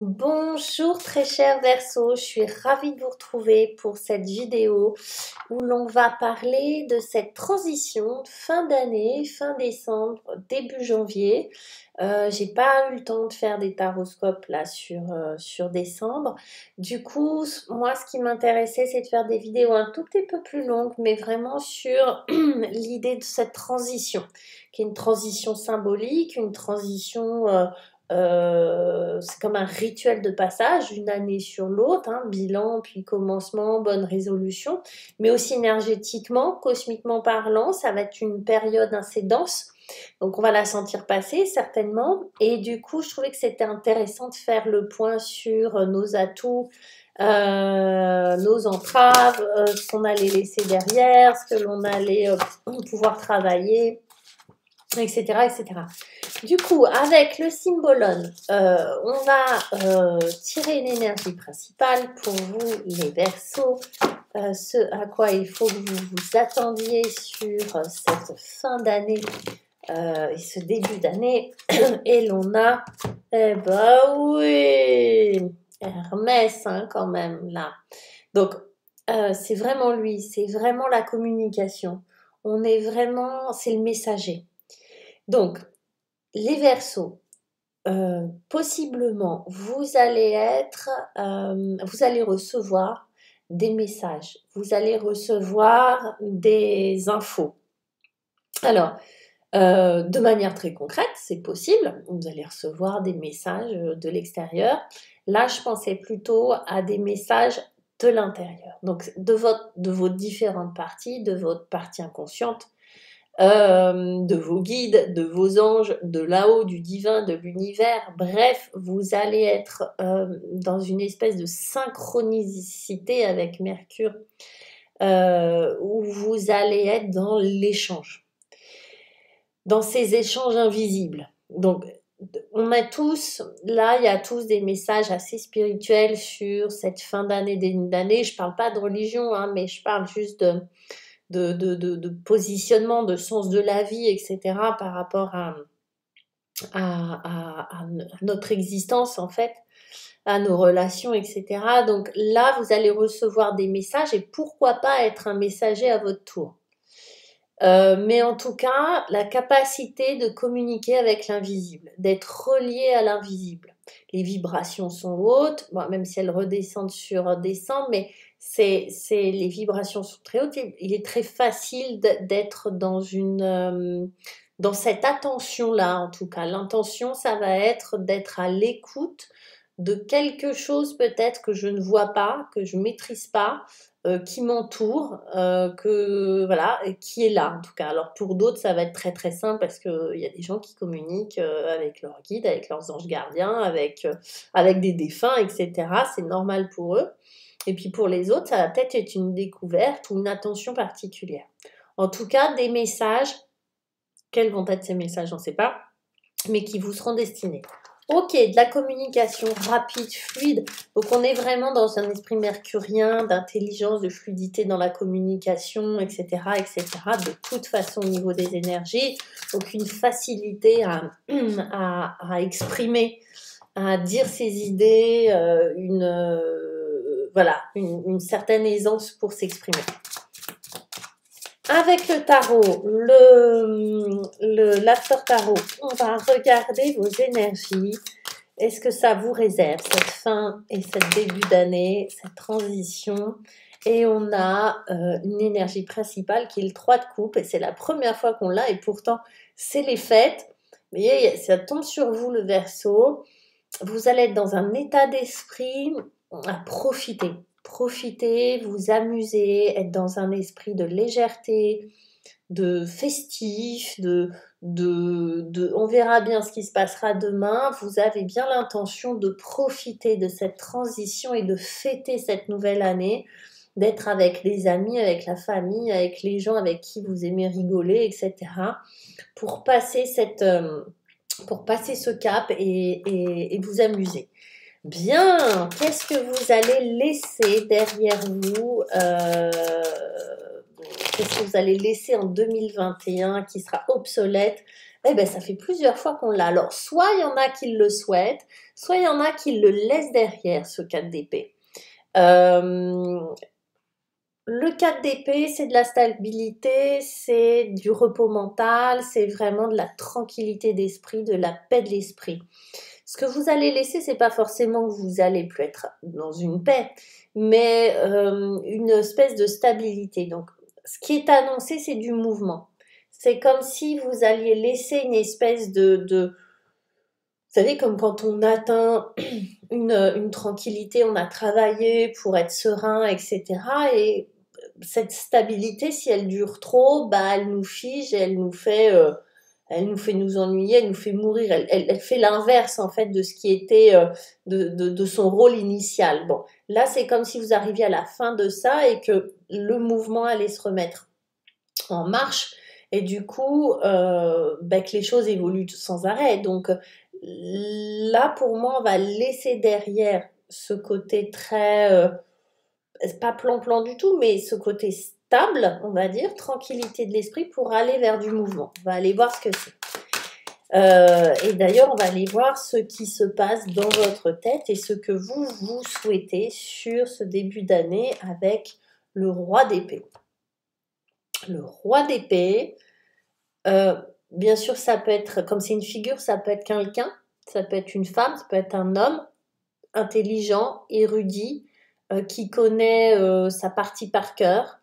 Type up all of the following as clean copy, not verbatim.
Bonjour très cher Verseau, je suis ravie de vous retrouver pour cette vidéo où l'on va parler de cette transition fin d'année, fin décembre, début janvier. J'ai pas eu le temps de faire des taroscopes là sur décembre. Du coup, moi ce qui m'intéressait c'est de faire des vidéos un tout petit peu plus longues, mais vraiment sur l'idée de cette transition, qui est une transition symbolique, une transition c'est comme un rituel de passage d'une année sur l'autre, hein, bilan, puis commencement, bonne résolution, mais aussi énergétiquement, cosmiquement parlant, ça va être une période assez dense. Donc on va la sentir passer certainement. Et du coup, je trouvais que c'était intéressant de faire le point sur nos atouts, nos entraves, ce qu'on allait laisser derrière, ce que l'on allait pouvoir travailler, etc., etc. Du coup, avec le symbolone, on va tirer une énergie principale pour vous, les Verseaux, ce à quoi il faut que vous vous attendiez sur cette fin d'année et ce début d'année. Et l'on a, eh ben oui, Hermès hein, quand même là. Donc, c'est vraiment lui, c'est vraiment la communication. On est vraiment, c'est le messager. Donc, les Verseaux, possiblement, vous allez recevoir des messages, vous allez recevoir des infos. Alors, de manière très concrète, c'est possible, vous allez recevoir des messages de l'extérieur. Là, je pensais plutôt à des messages de l'intérieur, donc de vos différentes parties, de votre partie inconsciente, de vos guides, de vos anges, de là-haut, du divin, de l'univers. Bref, vous allez être dans une espèce de synchronicité avec Mercure, où vous allez être dans l'échange, dans ces échanges invisibles. Donc, on a tous, là, il y a tous des messages assez spirituels sur cette fin d'année, début d'année. Je parle pas de religion, hein, mais je parle juste de positionnement, de sens de la vie, etc., par rapport à notre existence, en fait, à nos relations, etc. Donc là, vous allez recevoir des messages et pourquoi pas être un messager à votre tour. Mais en tout cas, la capacité de communiquer avec l'invisible, d'être relié à l'invisible. Les vibrations sont hautes, bon, même si elles redescendent sur décembre, mais les vibrations sont très hautes. Il est très facile d'être dans cette attention-là, en tout cas. L'intention, ça va être d'être à l'écoute de quelque chose peut-être que je ne vois pas, que je maîtrise pas, qui m'entoure, que voilà, qui est là en tout cas. Alors pour d'autres, ça va être très très simple parce qu'il y a des gens qui communiquent avec leurs guides, avec leurs anges gardiens, avec des défunts, etc. C'est normal pour eux. Et puis pour les autres, ça va peut-être être une découverte ou une attention particulière. En tout cas, des messages, quels vont être ces messages, on ne sait pas, mais qui vous seront destinés. Ok, de la communication rapide, fluide. Donc on est vraiment dans un esprit mercurien, d'intelligence, de fluidité dans la communication, etc., etc. De toute façon au niveau des énergies, donc une facilité à exprimer, à dire ses idées, voilà, une certaine aisance pour s'exprimer. Avec le tarot, l'after tarot, on va regarder vos énergies. Est-ce que ça vous réserve cette fin et cette début d'année, cette transition? Et on a une énergie principale qui est le 3 de coupe et c'est la première fois qu'on l'a et pourtant c'est les fêtes. Vous voyez, ça tombe sur vous le Verseau. Vous allez être dans un état d'esprit à profiter. Profiter, vous amuser, être dans un esprit de légèreté, de festif, on verra bien ce qui se passera demain. Vous avez bien l'intention de profiter de cette transition et de fêter cette nouvelle année, d'être avec les amis, avec la famille, avec les gens avec qui vous aimez rigoler, etc. Pour passer ce cap et vous amuser. Bien, qu'est-ce que vous allez laisser derrière vous qu'est-ce que vous allez laisser en 2021 qui sera obsolète? Eh ben, ça fait plusieurs fois qu'on l'a. Alors, soit il y en a qui le souhaitent, soit il y en a qui le laissent derrière, ce 4 d'épée. Le 4 d'épée, c'est de la stabilité, c'est du repos mental, c'est vraiment de la tranquillité d'esprit, de la paix de l'esprit. Ce que vous allez laisser, c'est pas forcément que vous allez plus être dans une paix, mais une espèce de stabilité. Donc, ce qui est annoncé, c'est du mouvement. C'est comme si vous alliez laisser une espèce de vous savez, comme quand on atteint une tranquillité, on a travaillé pour être serein, etc. Et cette stabilité, si elle dure trop, bah, elle nous fige, elle nous fait nous ennuyer, elle nous fait mourir. Elle fait l'inverse en fait de ce qui était de son rôle initial. Bon, là, c'est comme si vous arriviez à la fin de ça et que le mouvement allait se remettre en marche et du coup que les choses évoluent sans arrêt. Donc là, pour moi, on va laisser derrière ce côté très pas plan-plan du tout, mais ce côté stable, on va dire, tranquillité de l'esprit pour aller vers du mouvement. On va aller voir ce que c'est. Et d'ailleurs, on va aller voir ce qui se passe dans votre tête et ce que vous souhaitez sur ce début d'année avec le roi d'épée. Le roi d'épée, bien sûr, ça peut être, comme c'est une figure, ça peut être quelqu'un, ça peut être une femme, ça peut être un homme intelligent, érudit, qui connaît sa partie par cœur,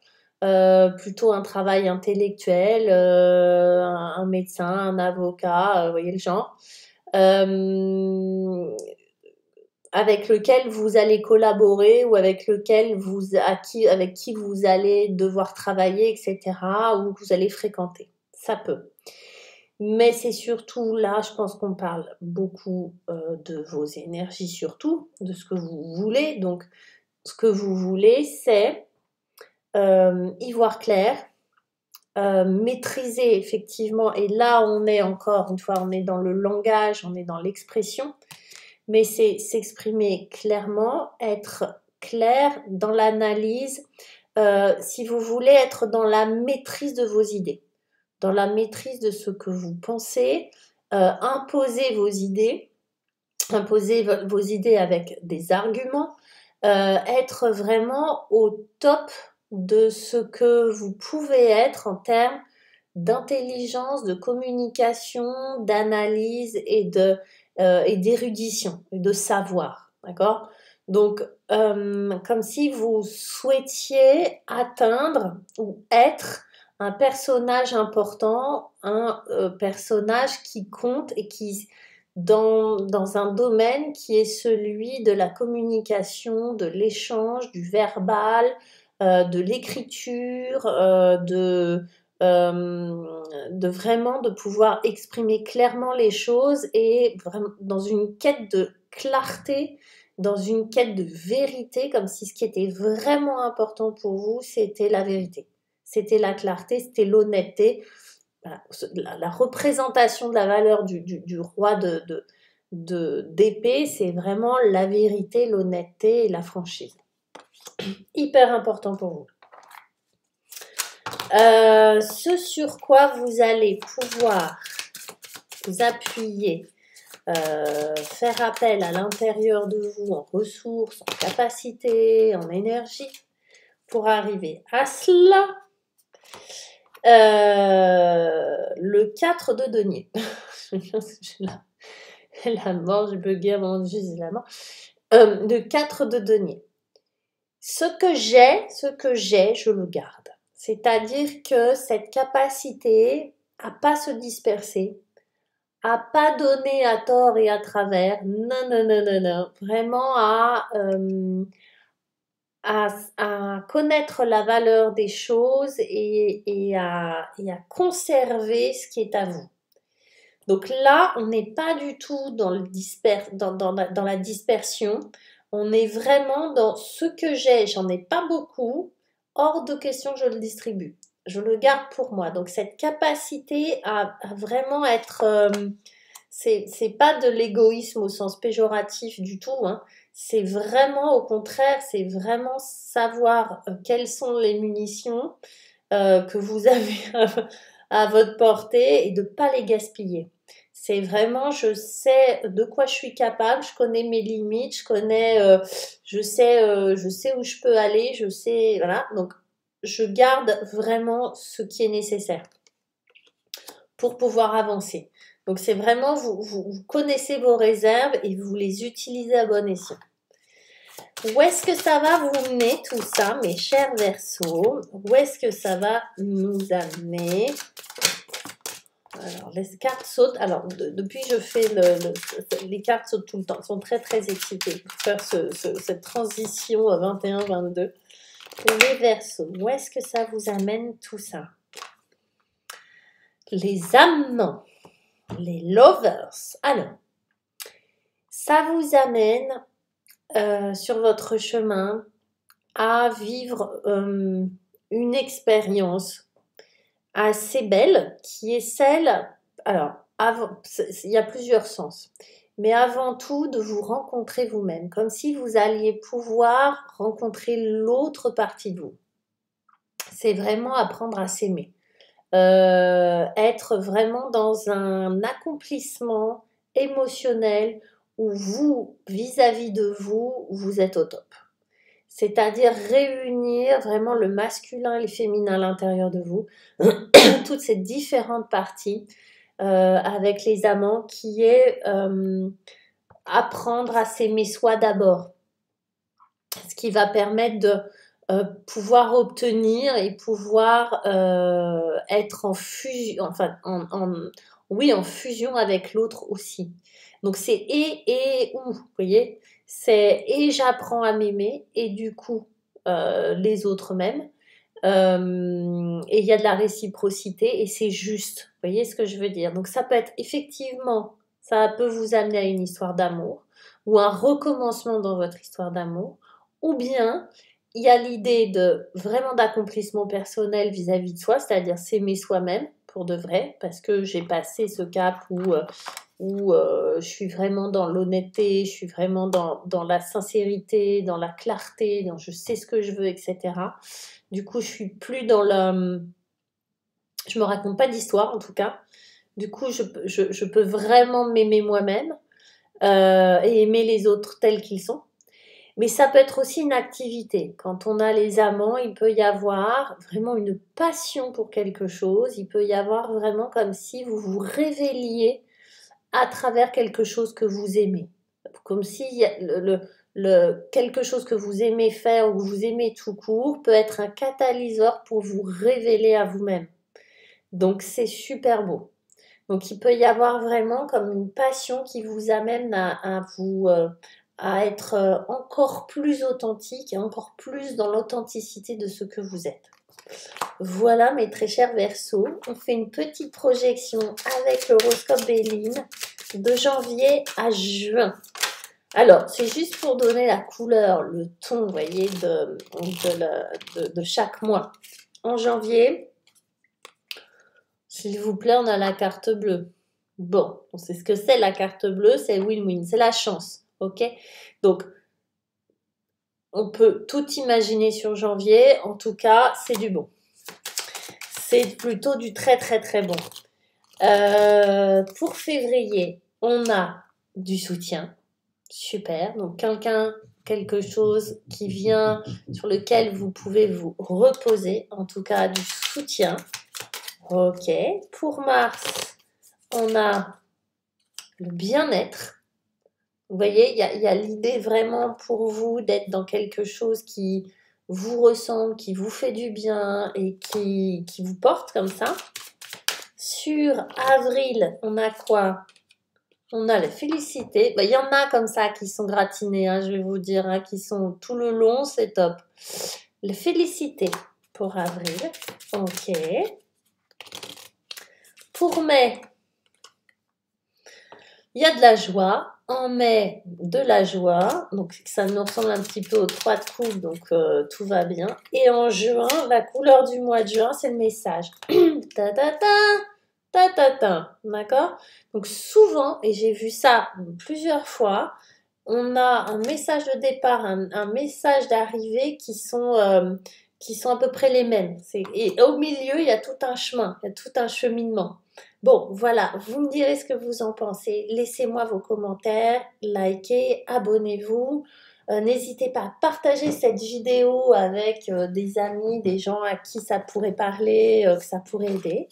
plutôt un travail intellectuel, un médecin, un avocat, vous voyez le genre, avec lequel vous allez collaborer ou avec lequel avec qui vous allez devoir travailler, etc., ou que vous allez fréquenter. Ça peut. Mais c'est surtout là, je pense qu'on parle beaucoup de vos énergies, surtout de ce que vous voulez. Donc, ce que vous voulez, c'est y voir clair, maîtriser effectivement. Et là, on est encore une fois, on est dans le langage, on est dans l'expression, mais c'est s'exprimer clairement, être clair dans l'analyse. Si vous voulez être dans la maîtrise de vos idées, dans la maîtrise de ce que vous pensez, imposer vos idées avec des arguments, être vraiment au top de ce que vous pouvez être en termes d'intelligence, de communication, d'analyse et d'érudition, de savoir, d'accord? Donc, comme si vous souhaitiez atteindre ou être un personnage important, un personnage qui compte et qui dans un domaine qui est celui de la communication, de l'échange, du verbal, de l'écriture, de vraiment de pouvoir exprimer clairement les choses et vraiment dans une quête de clarté, dans une quête de vérité, comme si ce qui était vraiment important pour vous, c'était la vérité. C'était la clarté, c'était l'honnêteté. Voilà, la représentation de la valeur du roi d'épée, c'est vraiment la vérité, l'honnêteté et la franchise. Hyper important pour vous. Ce sur quoi vous allez pouvoir vous appuyer, faire appel à l'intérieur de vous en ressources, en capacité, en énergie, pour arriver à cela. Le 4 de denier. la mort, j'ai bugué avant juste la mort. Le 4 de denier. Ce que j'ai, je le garde. C'est-à-dire que cette capacité à pas se disperser, à pas donner à tort et à travers, non, vraiment à connaître la valeur des choses et à conserver ce qui est à vous. Donc là, on n'est pas du tout dans la dispersion, on est vraiment dans ce que j'ai, j'en ai pas beaucoup, hors de question que je le distribue. Je le garde pour moi. Donc cette capacité à vraiment être... c'est pas de l'égoïsme au sens péjoratif du tout, hein. C'est vraiment au contraire, c'est vraiment savoir quelles sont les munitions que vous avez à votre portée et de ne pas les gaspiller. C'est vraiment, je sais de quoi je suis capable, je connais mes limites, je sais où je peux aller, je sais, voilà. Donc, je garde vraiment ce qui est nécessaire pour pouvoir avancer. Donc, c'est vraiment, vous connaissez vos réserves et vous les utilisez à bon escient. Où est-ce que ça va vous mener tout ça, mes chers Verseaux? Où est-ce que ça va nous amener? Alors, les cartes sautent. Alors, depuis je fais les cartes sautent tout le temps. Elles sont très, très excitées pour faire cette transition 21-22. Les Verseaux, où est-ce que ça vous amène tout ça? Les amants, les lovers. Alors, ça vous amène sur votre chemin à vivre une expérience assez belle qui est celle, alors il y a plusieurs sens, mais avant tout de vous rencontrer vous-même, comme si vous alliez pouvoir rencontrer l'autre partie de vous. C'est vraiment apprendre à s'aimer, être vraiment dans un accomplissement émotionnel où vous, vis-à-vis de vous, vous êtes au top. C'est-à-dire réunir vraiment le masculin et le féminin à l'intérieur de vous, toutes ces différentes parties avec les amants qui est apprendre à s'aimer soi d'abord. Ce qui va permettre de pouvoir obtenir et pouvoir être en fusion, enfin en fusion avec l'autre aussi. Donc c'est et ou, vous voyez, c'est et j'apprends à m'aimer et du coup les autres m'aiment. Et il y a de la réciprocité et c'est juste. Vous voyez ce que je veux dire? Donc ça peut être effectivement, ça peut vous amener à une histoire d'amour ou un recommencement dans votre histoire d'amour, ou bien il y a l'idée de vraiment d'accomplissement personnel vis-à-vis de soi, c'est-à-dire s'aimer soi-même pour de vrai, parce que j'ai passé ce cap où je suis vraiment dans l'honnêteté, je suis vraiment dans la sincérité, dans la clarté, dans je sais ce que je veux, etc. Du coup, je suis plus dans le... Je me raconte pas d'histoire, en tout cas. Du coup, je peux vraiment m'aimer moi-même et aimer les autres tels qu'ils sont. Mais ça peut être aussi une activité. Quand on a les amants, il peut y avoir vraiment une passion pour quelque chose. Il peut y avoir vraiment comme si vous vous révéliez à travers quelque chose que vous aimez. Comme si quelque chose que vous aimez faire ou que vous aimez tout court peut être un catalyseur pour vous révéler à vous-même. Donc c'est super beau. Donc il peut y avoir vraiment comme une passion qui vous amène à vous à être encore plus authentique et encore plus dans l'authenticité de ce que vous êtes. Voilà mes très chers Verseaux, on fait une petite projection avec l'horoscope Béline de janvier à juin. Alors, c'est juste pour donner la couleur, le ton, vous voyez, de chaque mois. En janvier, s'il vous plaît, on a la carte bleue. Bon, on sait ce que c'est la carte bleue, c'est win-win, c'est la chance, ok? Donc, on peut tout imaginer sur janvier, en tout cas, c'est du bon. C'est plutôt du très très très bon. Pour février, on a du soutien. Super. Donc, quelque chose qui vient, sur lequel vous pouvez vous reposer. En tout cas, du soutien. Ok. Pour mars, on a le bien-être. Vous voyez, il y a l'idée vraiment pour vous d'être dans quelque chose qui vous ressemble, qui vous fait du bien et qui vous porte comme ça. Sur avril, on a quoi? On a la félicité. Il y en a comme ça qui sont gratinés, hein, je vais vous dire, hein, qui sont tout le long, c'est top. Les félicités pour avril. Ok. Pour mai, il y a de la joie. En mai, de la joie. Donc, ça nous ressemble un petit peu aux 3 de coupe, donc tout va bien. Et en juin, la couleur du mois de juin, c'est le message. Ta ta ta, ta ta ta. D'accord? Donc, souvent, et j'ai vu ça plusieurs fois, on a un message de départ, un message d'arrivée qui sont qui sont à peu près les mêmes. Et au milieu, il y a tout un chemin, il y a tout un cheminement. Bon, voilà, vous me direz ce que vous en pensez. Laissez-moi vos commentaires, likez, abonnez-vous. N'hésitez pas à partager cette vidéo avec des amis, des gens à qui ça pourrait parler, que ça pourrait aider.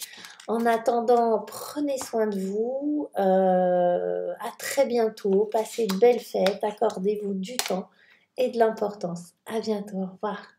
En attendant, prenez soin de vous. À très bientôt. Passez de belles fêtes. Accordez-vous du temps et de l'importance. À bientôt. Au revoir.